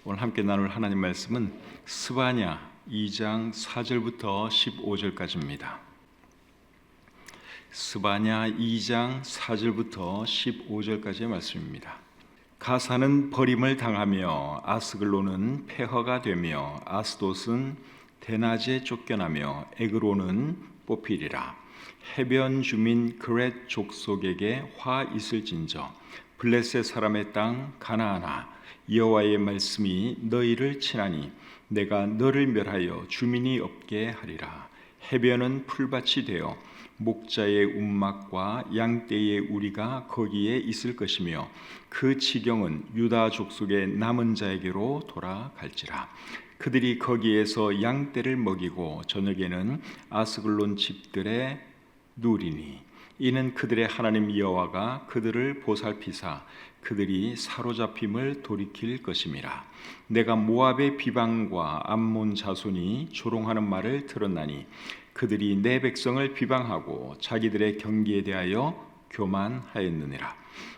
오늘 함께 나눌 하나님 말씀은 스바냐 2장 4절부터 15절까지입니다. 스바냐 2장 4절부터 15절까지의 말씀입니다. 가사는 버림을 당하며 아스글론은 폐허가 되며 아스돗은 대낮에 쫓겨나며 에그론은 뽑히리라. 해변 주민 그렛 족속에게 화 있을진저 블레셋 사람의 땅 가나안아 여호와의 말씀이 너희를 치나니 내가 너를 멸하여 주민이 없게 하리라. 해변은 풀밭이 되어 목자의 움막과 양떼의 우리가 거기에 있을 것이며 그 지경은 유다 족속의 남은 자에게로 돌아갈지라. 그들이 거기에서 양떼를 먹이고 저녁에는 아스글론 집들에 누리니 이는 그들의 하나님 여호와가 그들을 보살피사 그들이 사로잡힘을 돌이킬 것임이라. 내가 모압의 비방과 암몬 자손이 조롱하는 말을 들었나니 그들이 내 백성을 비방하고 자기들의 경기에 대하여 교만하였느니라.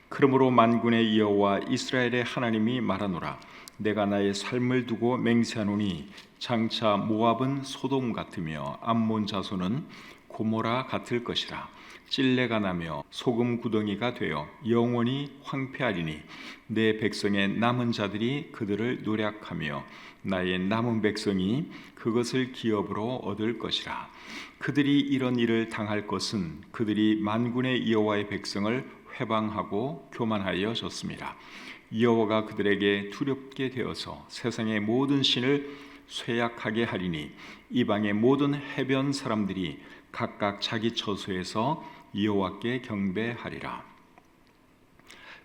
그러므로 만군의 여호와 이스라엘의 하나님이 말하노라. 내가 나의 삶을 두고 맹세하노니 장차 모압은 소돔 같으며 암몬 자손은 고모라 같을 것이라. 찔레가 나며 소금 구덩이가 되어 영원히 황폐하리니 내 백성의 남은 자들이 그들을 노략하며 나의 남은 백성이 그것을 기업으로 얻을 것이라. 그들이 이런 일을 당할 것은 그들이 만군의 여호와의 백성을 회방하고 교만하여 졌습니다. 여호와가 그들에게 두렵게 되어서 세상의 모든 신을 쇠약하게 하리니 이방의 모든 해변 사람들이 각각 자기 처소에서 여호와께 경배하리라.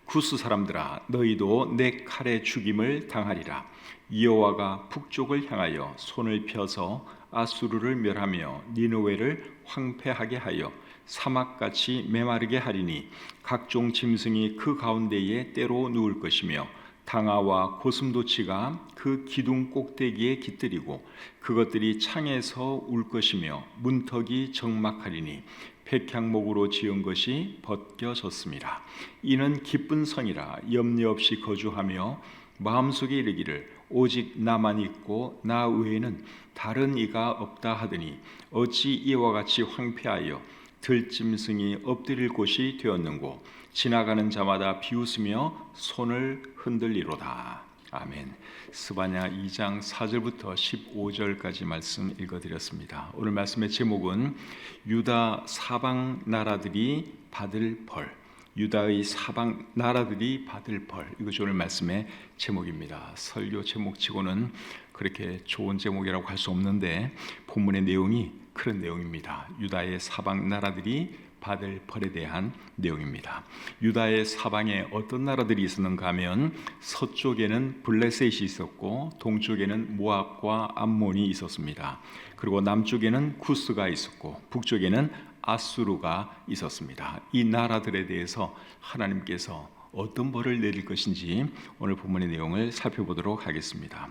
구스 사람들아 너희도 내 칼에 죽임을 당하리라. 여호와가 북쪽을 향하여 손을 펴서 아수르를 멸하며 니느웨를 황폐하게 하여 사막같이 메마르게 하리니 각종 짐승이 그 가운데에 때로 누울 것이며 당아와 고슴도치가 그 기둥 꼭대기에 깃들이고 그것들이 창에서 울 것이며 문턱이 적막하리니 백향목으로 지은 것이 벗겨졌습니다. 이는 기쁜 성이라 염려 없이 거주하며 마음속에 이르기를 오직 나만 있고 나 외에는 다른 이가 없다 하더니 어찌 이와 같이 황폐하여 들짐승이 엎드릴 곳이 되었는고 지나가는 자마다 비웃으며 손을 흔들리로다. 아멘. 스바냐 2장 4절부터 15절까지 말씀 읽어드렸습니다. 오늘 말씀의 제목은 유다 사방 나라들이 받을 벌, 유다의 사방 나라들이 받을 벌, 이것이 오늘 말씀의 제목입니다. 설교 제목치고는 그렇게 좋은 제목이라고 할 수 없는데 본문의 내용이 그런 내용입니다. 유다의 사방 나라들이 받을 벌에 대한 내용입니다. 유다의 사방에 어떤 나라들이 있었는가 하면 서쪽에는 블레셋이 있었고 동쪽에는 모압과 암몬이 있었습니다. 그리고 남쪽에는 구스가 있었고 북쪽에는 아수르가 있었습니다. 이 나라들에 대해서 하나님께서 어떤 벌을 내릴 것인지 오늘 본문의 내용을 살펴보도록 하겠습니다.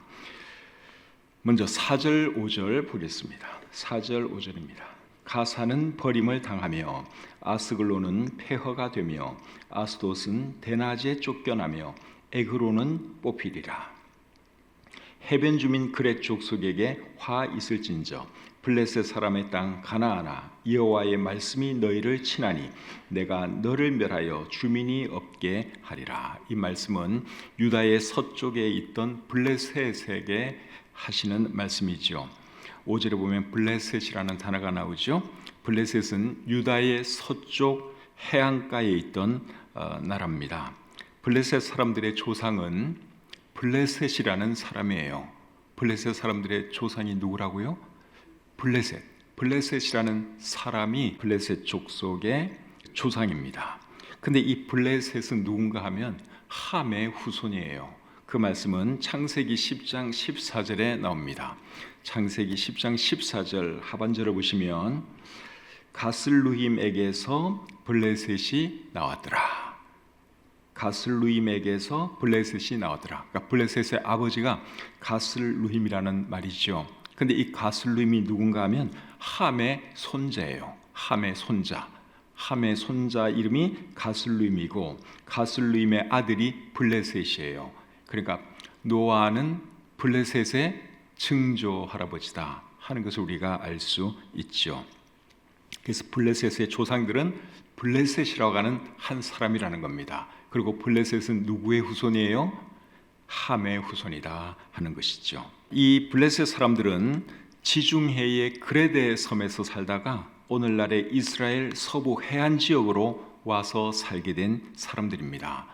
먼저 4절 5절 보겠습니다. 4절 5절입니다. 가사는 버림을 당하며 아스글론은 폐허가 되며 아스돗은 대낮에 쫓겨나며 에그론은 뽑히리라. 해변 주민 그렛 족속에게 화 있을진저 블레셋 사람의 땅 가나안아 여호와의 말씀이 너희를 치나니 내가 너를 멸하여 주민이 없게 하리라. 이 말씀은 유다의 서쪽에 있던 블레셋에게 하시는 말씀이죠. 5절에 보면 블레셋이라는 단어가 나오죠. 블레셋은 유다의 서쪽 해안가에 있던 나라입니다. 블레셋 사람들의 조상은 블레셋이라는 사람이에요. 블레셋 사람들의 조상이 누구라고요? 블레셋이라는 사람이 블레셋 족속의 조상입니다. 근데 이 블레셋은 누군가 하면 함의 후손이에요. 그 말씀은 창세기 10장 14절에 나옵니다. 창세기 10장 14절 하반절을 보시면 가슬루힘에게서 블레셋이 나왔더라. 가슬루힘에게서 블레셋이 나왔더라. 그러니까 블레셋의 아버지가 가슬루힘이라는 말이죠. 근데 이 가슬루힘이 누군가 하면 함의 손자예요. 함의 손자 이름이 가슬루힘이고 가슬루힘의 아들이 블레셋이에요. 그러니까 노아는 블레셋의 증조 할아버지다 하는 것을 우리가 알 수 있죠. 그래서 블레셋의 조상들은 블레셋이라고 하는 한 사람이라는 겁니다. 그리고 블레셋은 누구의 후손이에요? 함의 후손이다 하는 것이죠. 이 블레셋 사람들은 지중해의 그레데 섬에서 살다가 오늘날의 이스라엘 서부 해안 지역으로 와서 살게 된 사람들입니다.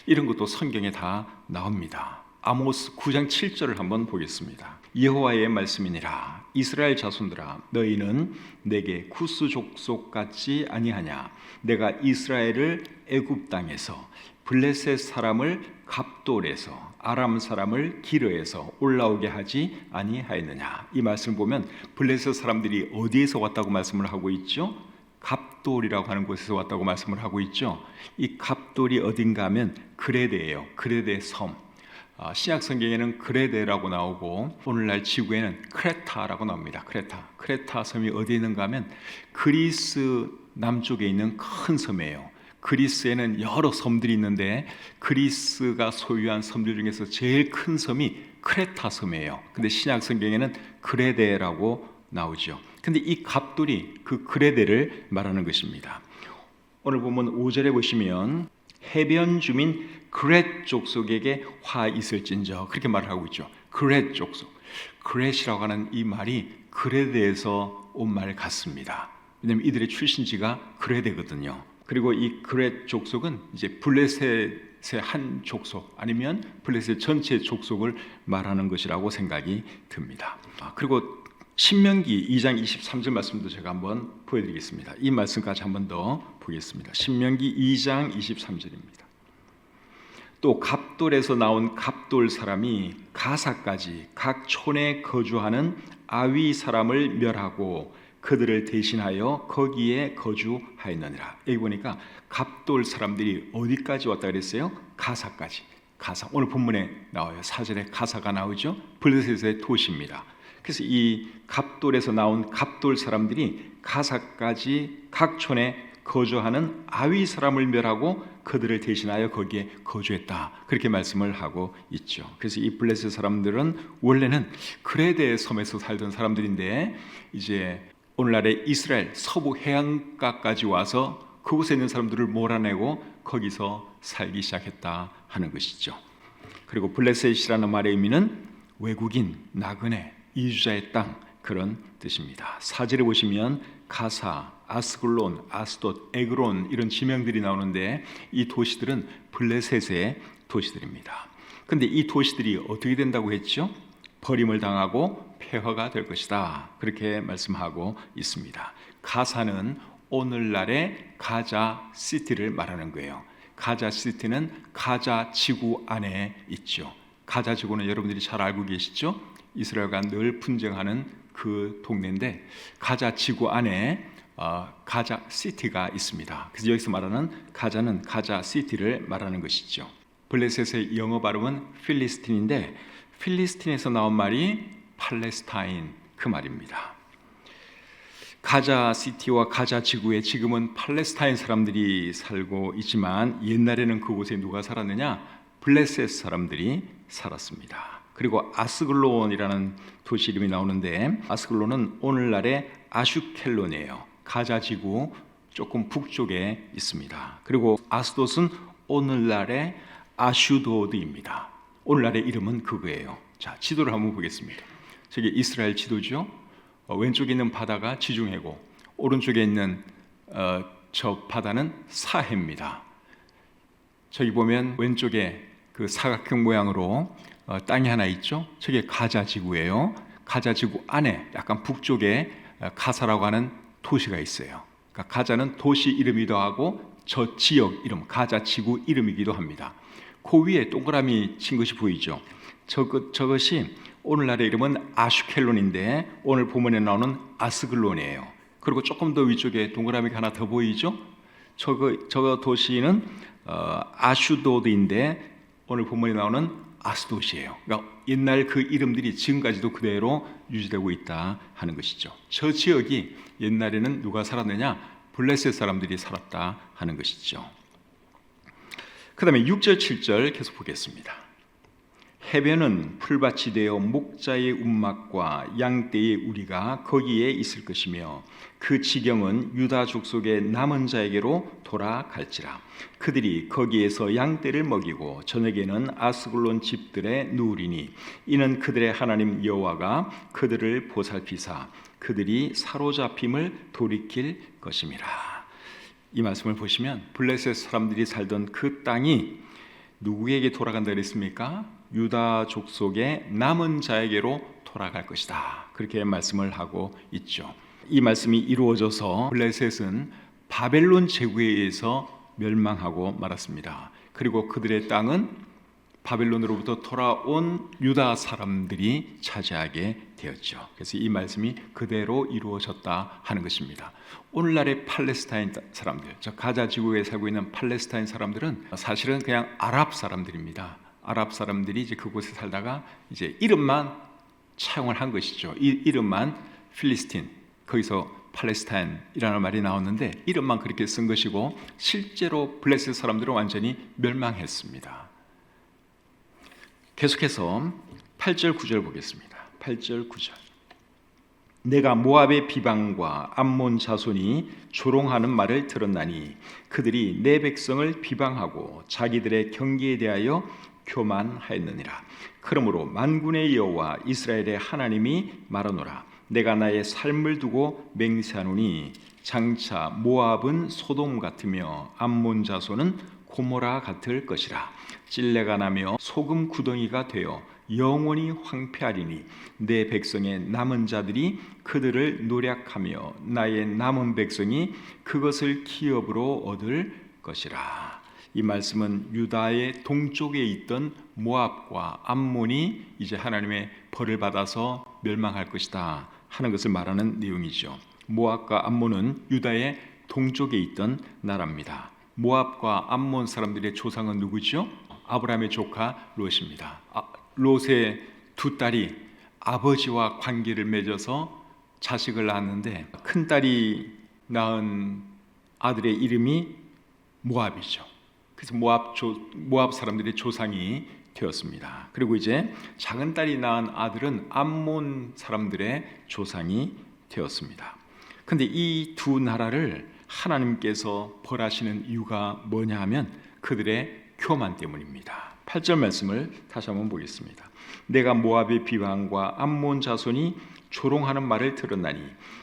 이런 것도 성경에 다 나옵니다. 아모스 9장 7절을 한번 보겠습니다. 여호와의 말씀이니라. 이스라엘 자손들아, 너희는 내게 구스 족속 같지 아니하냐. 내가 이스라엘을 애굽 땅에서 블레셋 사람을 갑돌에서 아람 사람을 기르에서 올라오게 하지 아니하였느냐. 이 말씀을 보면 블레셋 사람들이 어디에서 왔다고 말씀을 하고 있죠? 갑돌이라고 하는 곳에서 왔다고 말씀을 하고 있죠. 이 갑돌이 어딘가 하면 그레데예요. 그레데 섬. 신약 성경에는 그레데라고 나오고 오늘날 지구에는 크레타라고 나옵니다. 크레타 섬이 어디에 있는가 하면 그리스 남쪽에 있는 큰 섬이에요. 그리스에는 여러 섬들이 있는데 그리스가 소유한 섬들 중에서 제일 큰 섬이 크레타 섬이에요. 근데 신약 성경에는 그레데라고 나오죠. 근데 이 갑돌이 그 그레데를 말하는 것입니다. 오늘 보면 5절에 보시면 해변 주민 그렛 족속에게 화 있을진저, 그렇게 말을 하고 있죠. 그렛 족속. 그렛이라고 하는 이 말이 그레데에서 온 말 같습니다. 왜냐하면 이들의 출신지가 그레데거든요. 그리고 이 그렛 족속은 이제 블레셋의 한 족속 아니면 블레셋 전체 족속을 말하는 것이라고 생각이 듭니다. 그리고 신명기 2장 23절 말씀도 제가 한번 보여드리겠습니다. 이 말씀까지 한번 더 보겠습니다. 신명기 2장 23절입니다. 또 갑돌에서 나온 갑돌 사람이 가사까지 각 촌에 거주하는 아위 사람을 멸하고 그들을 대신하여 거기에 거주하였느니라. 여기 보니까 갑돌 사람들이 어디까지 왔다 그랬어요? 가사까지. 가사. 오늘 본문에 나와요. 4절에 가사가 나오죠. 블레셋의 도시입니다. 그래서 이 갑돌에서 나온 갑돌 사람들이 가사까지 각 촌에 거주하는 아위 사람을 멸하고 그들을 대신하여 거기에 거주했다. 그렇게 말씀을 하고 있죠. 그래서 이 블레셋 사람들은 원래는 그레데 섬에서 살던 사람들인데 이제 오늘날의 이스라엘 서부 해안가까지 와서 그곳에 있는 사람들을 몰아내고 거기서 살기 시작했다 하는 것이죠. 그리고 블레셋이라는 말의 의미는 외국인, 나그네, 이주자의 땅, 그런 뜻입니다. 4절에 보시면 가사, 아스글론, 아스돗, 에그론 이런 지명들이 나오는데 이 도시들은 블레셋의 도시들입니다. 그런데 이 도시들이 어떻게 된다고 했죠? 버림을 당하고 폐허가 될 것이다. 그렇게 말씀하고 있습니다. 가사는 오늘날의 가자 시티를 말하는 거예요. 가자 시티는 가자 지구 안에 있죠. 가자 지구는 여러분들이 잘 알고 계시죠? 이스라엘과 늘 분쟁하는 그 동네인데 가자 지구 안에 가자 시티가 있습니다. 그래서 여기서 말하는 가자는 가자 시티를 말하는 것이죠. 블레셋의 영어 발음은 필리스틴인데 필리스틴에서 나온 말이 팔레스타인, 그 말입니다. 가자 시티와 가자 지구에 지금은 팔레스타인 사람들이 살고 있지만 옛날에는 그곳에 누가 살았느냐? 블레셋 사람들이 살았습니다. 그리고 아스글론이라는 도시 이름이 나오는데 아스글론은 오늘날의 아슈켈론이에요. 가자 지구 조금 북쪽에 있습니다. 그리고 아스돗은 오늘날의 아슈도드입니다. 오늘날의 이름은 그거예요. 자, 지도를 한번 보겠습니다. 저기 이스라엘 지도죠. 왼쪽에 있는 바다가 지중해고 오른쪽에 있는 저 바다는 사해입니다. 저기 보면 왼쪽에 그 사각형 모양으로 땅이 하나 있죠. 저게 가자 지구예요. 가자 지구 안에 약간 북쪽에 가사라고 하는 도시가 있어요. 그러니까 가자는 도시 이름이기도 하고 저 지역 이름, 가자 지구 이름이기도 합니다. 그 위에 동그라미 친 것이 보이죠. 저것이 오늘날의 이름은 아슈켈론인데 오늘 본문에 나오는 아스글론이에요. 그리고 조금 더 위쪽에 동그라미가 하나 더 보이죠. 저거 도시는 아슈도드인데 오늘 본문에 나오는 아스돗이에요. 그러니까 옛날 그 이름들이 지금까지도 그대로 유지되고 있다 하는 것이죠. 저 지역이 옛날에는 누가 살았느냐? 블레셋 사람들이 살았다 하는 것이죠. 그 다음에 6절 7절 계속 보겠습니다. 해변은 풀밭이 되어 목자의 움막과 양떼의 우리가 거기에 있을 것이며 그 지경은 유다 족속의 남은 자에게로 돌아갈지라. 그들이 거기에서 양떼를 먹이고 저녁에는 아스글론 집들에 누우리니 이는 그들의 하나님 여호와가 그들을 보살피사 그들이 사로잡힘을 돌이킬 것임이라. 이 말씀을 보시면 블레셋 사람들이 살던 그 땅이 누구에게 돌아간다 그랬습니까? 유다 족속의 남은 자에게로 돌아갈 것이다. 그렇게 말씀을 하고 있죠. 이 말씀이 이루어져서 블레셋은 바벨론 제국에 의해서 멸망하고 말았습니다. 그리고 그들의 땅은 바벨론으로부터 돌아온 유다 사람들이 차지하게 되었죠. 그래서 이 말씀이 그대로 이루어졌다 하는 것입니다. 오늘날의 팔레스타인 사람들, 저 가자 지구에 살고 있는 팔레스타인 사람들은 사실은 그냥 아랍 사람들입니다. 아랍 사람들이 이제 그곳에 살다가 이제 이름만 차용을 한 것이죠. 이름만 필리스틴, 거기서 팔레스타인이라는 말이 나왔는데 이름만 그렇게 쓴 것이고 실제로 블레셋 사람들은 완전히 멸망했습니다. 계속해서 8절 9절 보겠습니다. 8절 9절. 내가 모압의 비방과 암몬 자손이 조롱하는 말을 들었나니 그들이 내 백성을 비방하고 자기들의 경계에 대하여 교만하였느니라. 그러므로 만군의 여호와 이스라엘의 하나님이 말하노라. 내가 나의 삶을 두고 맹세하노니 장차 모압은 소돔 같으며 암몬 자손은 고모라 같을 것이라. 찔레가 나며 소금 구덩이가 되어 영원히 황폐하리니 내 백성의 남은 자들이 그들을 노략하며 나의 남은 백성이 그것을 기업으로 얻을 것이라. 이 말씀은 유다의 동쪽에 있던 모압과 암몬이 이제 하나님의 벌을 받아서 멸망할 것이다 하는 것을 말하는 내용이죠. 모압과 암몬은 유다의 동쪽에 있던 나라입니다. 모압과 암몬 사람들의 조상은 누구죠? 아브라함의 조카 롯입니다. 롯의 두 딸이 아버지와 관계를 맺어서 자식을 낳았는데 큰 딸이 낳은 아들의 이름이 모압이죠. 그래서 모압 사람들의 조상이 되었습니다. 그리고 이제 작은 딸이 낳은 아들은 암몬 사람들의 조상이 되었습니다. 그런데 이 두 나라를 하나님께서 벌하시는 이유가 뭐냐 하면 그들의 교만 때문입니다. 8절 말씀을 다시 한번 보겠습니다. 내가 모압의 비방과 암몬 자손이 조롱하는 말을 들었나니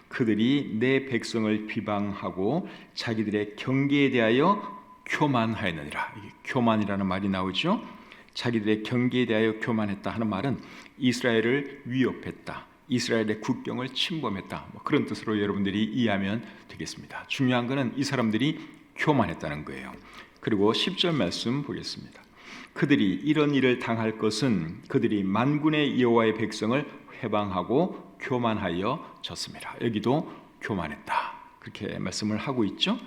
그들이 내 백성을 비방하고 자기들의 경계에 대하여 교만하였느니라. 교만이라는 말이 나오죠. 자기들의 경계에 대하여 교만했다 하는 말은 이스라엘을 위협했다, 이스라엘의 국경을 침범했다, 그런 뜻으로 여러분들이 이해하면 되겠습니다. 중요한 것은 이 사람들이 교만했다는 거예요. 그리고 10절 말씀 보겠습니다. 그들이 이런 일을 당할 것은 그들이 만군의 여호와의 백성을 회방하고 교만하여 졌습니다. 여기도 교만했다, 그렇게 말씀을 하고 있죠.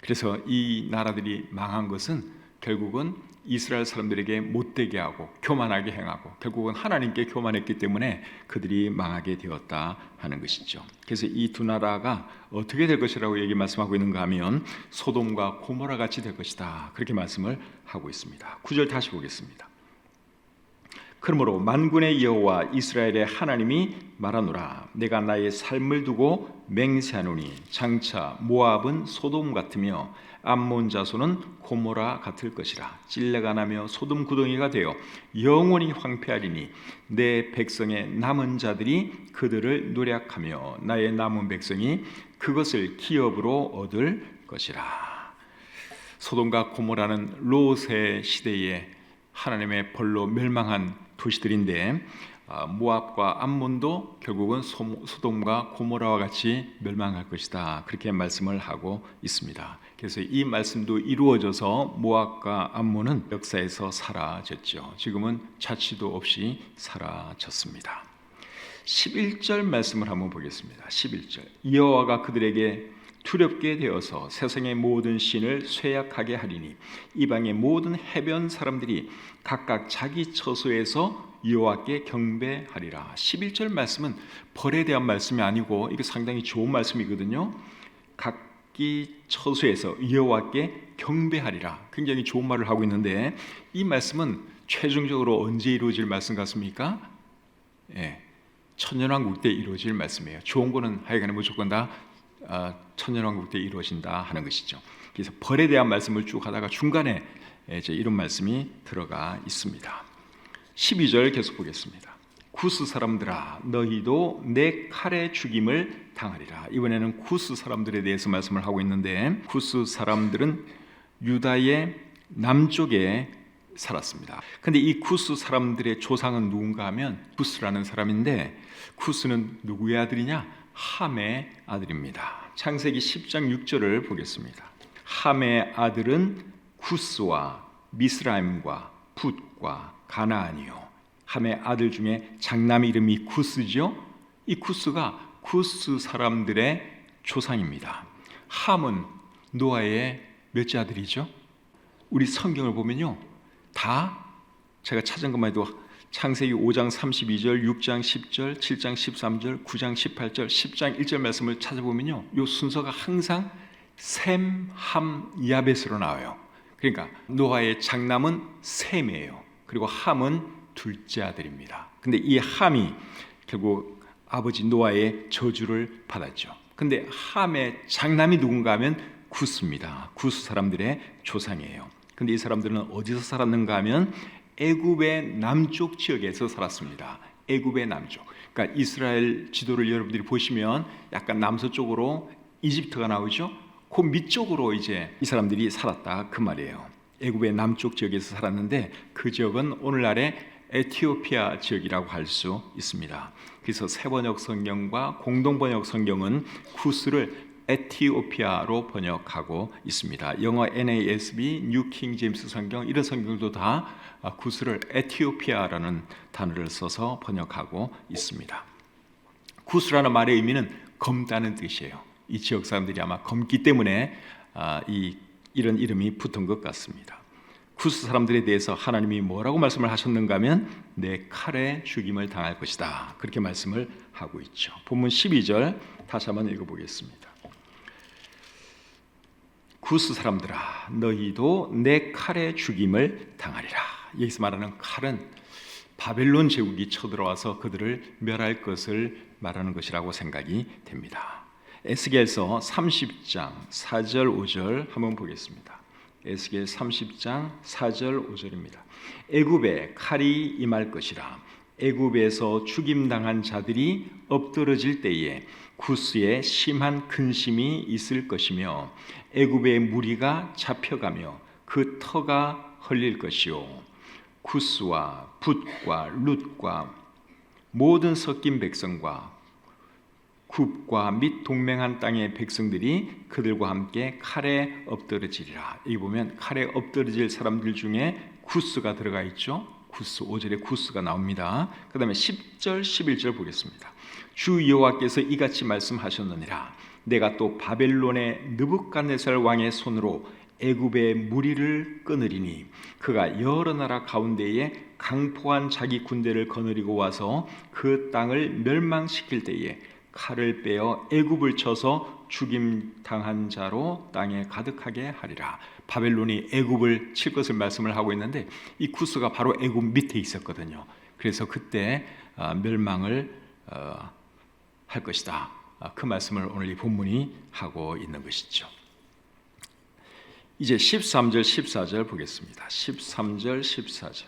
그래서 이 나라들이 망한 것은 결국은 이스라엘 사람들에게 못되게 하고 교만하게 행하고 결국은 하나님께 교만했기 때문에 그들이 망하게 되었다 하는 것이죠. 그래서 이 두 나라가 어떻게 될 것이라고 얘기 말씀하고 있는가 하면 소돔과 고모라 같이 될 것이다, 그렇게 말씀을 하고 있습니다. 9절 다시 보겠습니다. 그러므로 만군의 여호와 이스라엘의 하나님이 말하노라. 내가 나의 삶을 두고 맹세하노니 장차 모압은 소돔 같으며 암몬 자손은 고모라 같을 것이라. 찔레가 나며 소돔 구덩이가 되어 영원히 황폐하리니 내 백성의 남은 자들이 그들을 노략하며 나의 남은 백성이 그것을 기업으로 얻을 것이라. 소돔과 고모라는 롯의 시대에 하나님의 벌로 멸망한 도시들인데 모압과 암몬도 결국은 소돔과 고모라와 같이 멸망할 것이다, 그렇게 말씀을 하고 있습니다. 그래서 이 말씀도 이루어져서 모압과 암몬은 역사에서 사라졌죠. 지금은 자취도 없이 사라졌습니다. 11절 말씀을 한번 보겠습니다. 11절. 여호와가 그들에게 두렵게 되어서 세상의 모든 신을 쇠약하게 하리니 이방의 모든 해변 사람들이 각각 자기 처소에서 여호와께 경배하리라. 11절 말씀은 벌에 대한 말씀이 아니고 이게 상당히 좋은 말씀이거든요. 각기 처소에서 여호와께 경배하리라, 굉장히 좋은 말을 하고 있는데 이 말씀은 최종적으로 언제 이루어질 말씀 같습니까? 예, 천년왕국 때 이루어질 말씀이에요. 좋은 거는 하여간에 무조건 다 천년왕국 때 이루어진다 하는 것이죠. 그래서 벌에 대한 말씀을 쭉 하다가 중간에 이제 이런 말씀이 들어가 있습니다. 12절 계속 보겠습니다. 구스 사람들아 너희도 내 칼에 죽임을 당하리라. 이번에는 구스 사람들에 대해서 말씀을 하고 있는데, 구스 사람들은 유다의 남쪽에 살았습니다. 근데 이 구스 사람들의 조상은 누군가 하면 구스라는 사람인데, 구스는 누구의 아들이냐? 함의 아들입니다. 창세기 10장 6절을 보겠습니다. 함의 아들은 구스와 미스라임과 붓과 가나안이요. 함의 아들 중에 장남 이름이 구스죠. 이 구스가 구스 사람들의 조상입니다. 함은 노아의 몇째 아들이죠? 우리 성경을 보면요, 다 제가 찾은 것만 해도 창세기 5장 32절, 6장 10절, 7장 13절, 9장 18절, 10장 1절 말씀을 찾아보면요, 이 순서가 항상 셈, 함, 야벳으로 나와요. 그러니까 노아의 장남은 셈이에요. 그리고 함은 둘째 아들입니다. 근데 이 함이 결국 아버지 노아의 저주를 받았죠. 근데 함의 장남이 누군가 하면 구스입니다. 구스 사람들의 조상이에요. 근데 이 사람들은 어디서 살았는가 하면 애굽의 남쪽 지역에서 살았습니다. 애굽의 남쪽. 그러니까 이스라엘 지도를 여러분들이 보시면 약간 남서쪽으로 이집트가 나오죠. 그 밑쪽으로 이제 이 사람들이 살았다 그 말이에요. 애굽의 남쪽 지역에서 살았는데 그 지역은 오늘날의 에티오피아 지역이라고 할 수 있습니다. 그래서 새번역 성경과 공동번역 성경은 구스를 에티오피아로 번역하고 있습니다. 영어 NASB, 뉴 킹 제임스 성경, 이런 성경도 다 구스를 에티오피아라는 단어를 써서 번역하고 있습니다. 구스라는 말의 의미는 검다는 뜻이에요. 이 지역 사람들이 아마 검기 때문에 이런 이름이 붙은 것 같습니다. 구스 사람들에 대해서 하나님이 뭐라고 말씀을 하셨는가 하면 내 칼에 죽임을 당할 것이다, 그렇게 말씀을 하고 있죠. 본문 12절 다시 한번 읽어보겠습니다. 구스 사람들아 너희도 내 칼에 죽임을 당하리라. 여기서 말하는 칼은 바벨론 제국이 쳐들어와서 그들을 멸할 것을 말하는 것이라고 생각이 됩니다. 에스겔서 30장 4절 5절 한번 보겠습니다. 에스겔 30장 4절 5절입니다. 애굽에 칼이 임할 것이라. 애굽에서 죽임당한 자들이 엎드러질 때에 구스에 심한 근심이 있을 것이며 애굽의 무리가 잡혀가며 그 터가 흘릴 것이요 구스와 붓과 룻과 모든 섞인 백성과 굽과 및 동맹한 땅의 백성들이 그들과 함께 칼에 엎드러지리라. 여기 보면 칼에 엎드러질 사람들 중에 구스가 들어가 있죠. 구스, 5절에 구스가 나옵니다. 그 다음에 10절 11절 보겠습니다. 주 여호와께서 이같이 말씀하셨느니라. 내가 또 바벨론의 느부갓네살 왕의 손으로 애굽의 무리를 끊으리니 그가 여러 나라 가운데에 강포한 자기 군대를 거느리고 와서 그 땅을 멸망시킬 때에 칼을 빼어 애굽을 쳐서 죽임 당한 자로 땅에 가득하게 하리라. 바벨론이 애굽을 칠 것을 말씀을 하고 있는데 이 구스가 바로 애굽 밑에 있었거든요. 그래서 그때 멸망을 할 것이다. 그 말씀을 오늘 이 본문이 하고 있는 것이죠. 이제 13절 14절 보겠습니다. 13절 14절.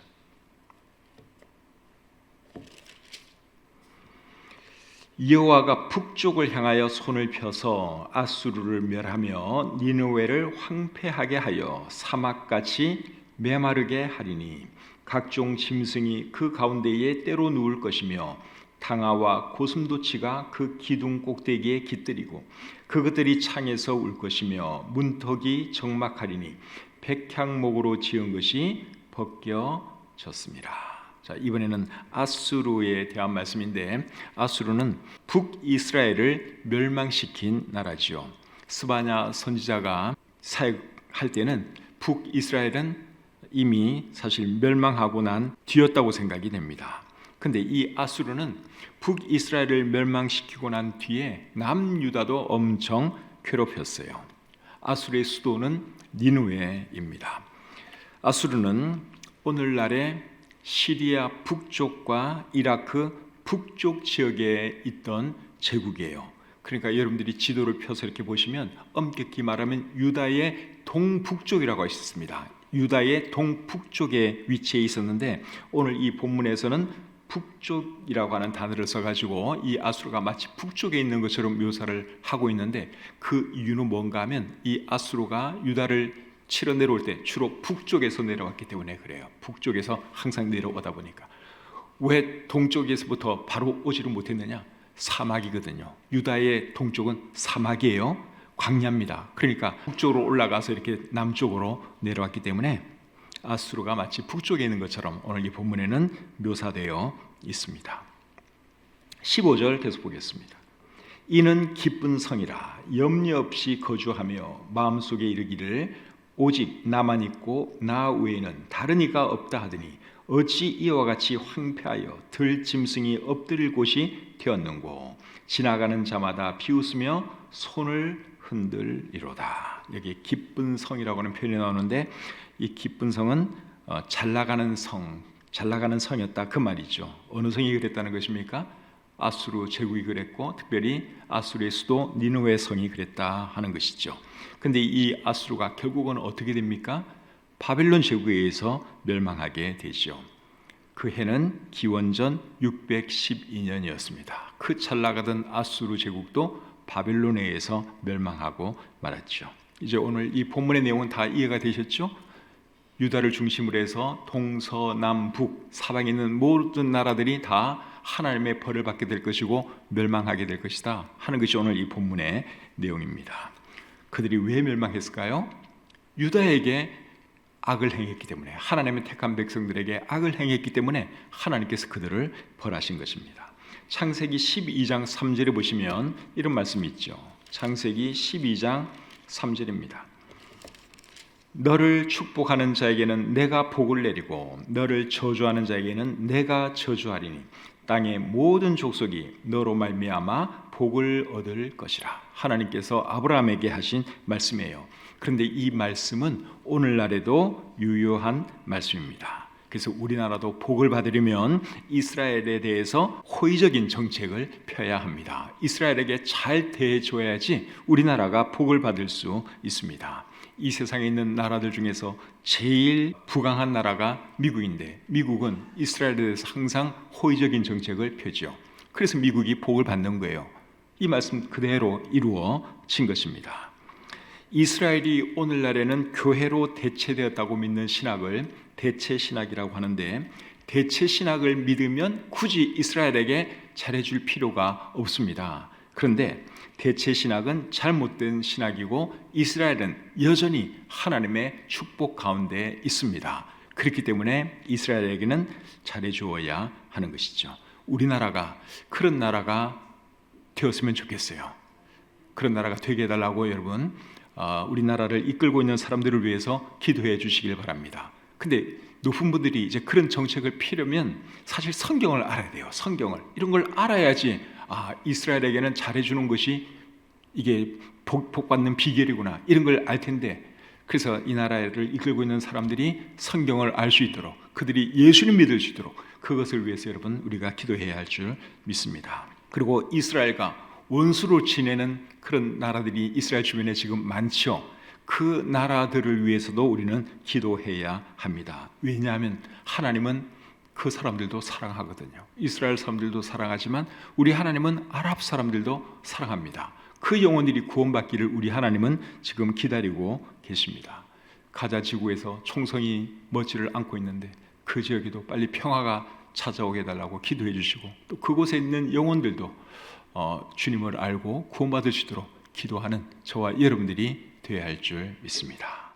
여호와가 북쪽을 향하여 손을 펴서 아수르를 멸하며 니느웨를 황폐하게 하여 사막같이 메마르게 하리니 각종 짐승이 그 가운데에 때로 누울 것이며 탕아와 고슴도치가 그 기둥 꼭대기에 깃들이고 그것들이 창에서 울 것이며 문턱이 적막하리니 백향목으로 지은 것이 벗겨졌습니다. 자, 이번에는 아수르에 대한 말씀인데 아수르는 북이스라엘을 멸망시킨 나라지요. 스바냐 선지자가 사역할 때는 북이스라엘은 이미 사실 멸망하고 난 뒤였다고 생각이 됩니다. 근데 이 아수르는 북이스라엘을 멸망시키고 난 뒤에 남유다도 엄청 괴롭혔어요. 아수르의 수도는 니느웨입니다. 아수르는 오늘날의 시리아 북쪽과 이라크 북쪽 지역에 있던 제국이에요. 그러니까 여러분들이 지도를 펴서 이렇게 보시면 엄격히 말하면 유다의 동북쪽이라고 있습니다. 유다의 동북쪽에 위치해 있었는데 오늘 이 본문에서는 북쪽이라고 하는 단어를 써가지고 이 아수르가 마치 북쪽에 있는 것처럼 묘사를 하고 있는데 그 이유는 뭔가 하면 이 아수르가 유다를 치러 내려올 때 주로 북쪽에서 내려왔기 때문에 그래요. 북쪽에서 항상 내려오다 보니까. 왜 동쪽에서부터 바로 오지를 못했느냐? 사막이거든요. 유다의 동쪽은 사막이에요. 광야입니다. 그러니까 북쪽으로 올라가서 이렇게 남쪽으로 내려왔기 때문에 아수르가 마치 북쪽에 있는 것처럼 오늘 이 본문에는 묘사되어 있습니다. 15절 계속 보겠습니다. 이는 기쁜 성이라 염려 없이 거주하며 마음속에 이르기를 오직 나만 있고 나 외에는 다른 이가 없다 하더니 어찌 이와 같이 황폐하여 들 짐승이 엎드릴 곳이 되었는고 지나가는 자마다 비웃으며 손을 흔들리로다. 여기 기쁜 성이라고 하는 표현이 나오는데 이 기쁜 성은 잘 나가는 성이었다 그 말이죠. 어느 성이 그랬다는 것입니까? 아수르 제국이 그랬고 특별히 아수르의 수도 니느웨 성이 그랬다 하는 것이죠. 근데 이 아수르가 결국은 어떻게 됩니까? 바벨론 제국에 의해서 멸망하게 되죠. 그 해는 기원전 612년이었습니다. 그 잘 나가던 아수르 제국도 바벨론에 의해서 멸망하고 말았죠. 이제 오늘 이 본문의 내용은 다 이해가 되셨죠? 유다를 중심으로 해서 동서남북 사방에 있는 모든 나라들이 다 하나님의 벌을 받게 될 것이고 멸망하게 될 것이다 하는 것이 오늘 이 본문의 내용입니다. 그들이 왜 멸망했을까요? 유다에게 악을 행했기 때문에, 하나님의 택한 백성들에게 악을 행했기 때문에 하나님께서 그들을 벌하신 것입니다. 창세기 12장 3절에 보시면 이런 말씀이 있죠. 창세기 12장 3절입니다. 너를 축복하는 자에게는 내가 복을 내리고 너를 저주하는 자에게는 내가 저주하리니 땅의 모든 족속이 너로 말미암아 복을 얻을 것이라. 하나님께서 아브라함에게 하신 말씀이에요. 그런데 이 말씀은 오늘날에도 유효한 말씀입니다. 그래서 우리나라도 복을 받으려면 이스라엘에 대해서 호의적인 정책을 펴야 합니다. 이스라엘에게 잘 대해줘야지 우리나라가 복을 받을 수 있습니다. 이 세상에 있는 나라들 중에서 제일 부강한 나라가 미국인데 미국은 이스라엘에 대해서 항상 호의적인 정책을 펴죠. 그래서 미국이 복을 받는 거예요. 이 말씀 그대로 이루어진 것입니다. 이스라엘이 오늘날에는 교회로 대체되었다고 믿는 신학을 대체신학이라고 하는데 대체신학을 믿으면 굳이 이스라엘에게 잘해줄 필요가 없습니다. 그런데 대체신학은 잘못된 신학이고 이스라엘은 여전히 하나님의 축복 가운데 있습니다. 그렇기 때문에 이스라엘에게는 잘해주어야 하는 것이죠. 우리나라가 그런 나라가 되었으면 좋겠어요. 그런 나라가 되게 해달라고 여러분 우리나라를 이끌고 있는 사람들을 위해서 기도해 주시길 바랍니다. 근데 높은 분들이 이제 그런 정책을 피려면 사실 성경을 알아야 돼요. 성경을 이런 걸 알아야지 이스라엘에게는 잘해주는 것이 이게 복 받는 비결이구나 이런 걸 알 텐데 그래서 이 나라를 이끌고 있는 사람들이 성경을 알 수 있도록 그들이 예수님 믿을 수 있도록 그것을 위해서 여러분 우리가 기도해야 할 줄 믿습니다. 그리고 이스라엘과 원수로 지내는 그런 나라들이 이스라엘 주변에 지금 많죠. 그 나라들을 위해서도 우리는 기도해야 합니다. 왜냐하면 하나님은 그 사람들도 사랑하거든요. 이스라엘 사람들도 사랑하지만 우리 하나님은 아랍 사람들도 사랑합니다. 그 영혼들이 구원받기를 우리 하나님은 지금 기다리고 계십니다. 가자 지구에서 총성이 멋지를 안고 있는데 그 지역에도 빨리 평화가 찾아오게 해달라고 기도해 주시고 또 그곳에 있는 영혼들도 주님을 알고 구원받을 수 있도록 기도하는 저와 여러분들이 되어야 할 줄 믿습니다.